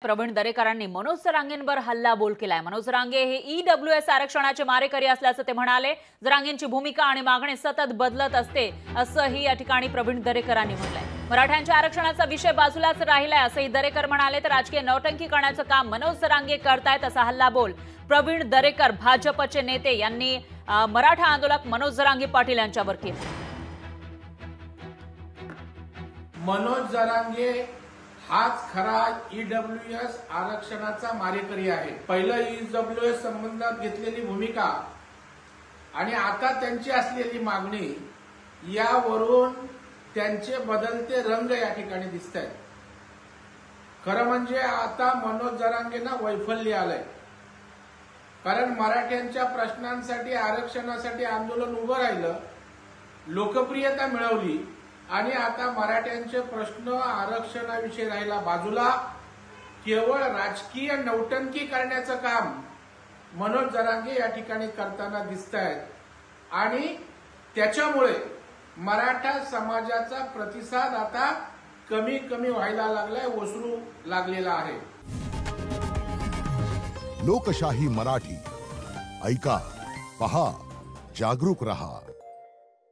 प्रवीण दरेकरांनी मनोज जरांगेंवर हल्लाबोल केलाय। मनोज जरांगे हे ईडब्ल्यूएस आरक्षणाचे मारेकरी असल्याचं ते म्हणाले। जरांगेंची भूमिका आणि मागणी सतत बदलत असते असंही या ठिकाणी प्रवीण दरेकरांनी म्हटलंय। मराठ्यांच्या आरक्षणाचा विषय बाजूलाच राहिलाय असंही दरेकर म्हणाले। तर राजकीय नौटंकी करण्याचं काम मनोज जरांगे करतायत असा हल्लाबोल प्रवीण दरेकर भाजपचे नेते यांनी मराठा आंदोलक मनोज जरांगे पाटील यांच्यावर केला। मनोज जरांगे हाच खरा ईडब्ल्यूएस आरक्षणाचा मारेकरी आहे। पहिलं ईडब्ल्यूएस संबंधात घेतलेली भूमिका आणि आता त्यांची असलेली मागणी यावरून त्यांचे बदलते रंग या ठिकाणी दिसत आहेत। खरं म्हणजे आता मनोज जरांगेंना वैफल्य आलंय, कारण मराठ्यांच्या प्रश्नांसाठी आरक्षणासाठी आंदोलन उभं राहिलं, लोकप्रियता मिळवली आणि आता मराठ्यांचे प्रश्न आरक्षणाविषयी राहिला बाजूला। केवळ राजकीय नौटंकी करण्याचं काम मनोज जरांगे या ठिकाणी करताना दिसत आहेत आणि त्याच्यामुळे मराठा समाजाचा प्रतिसाद आता कमी कमी व्हायला लागलाय, ओसरू लागलेला आहे। लोकशाही मराठी ऐका, पहा, जागरूक रहा।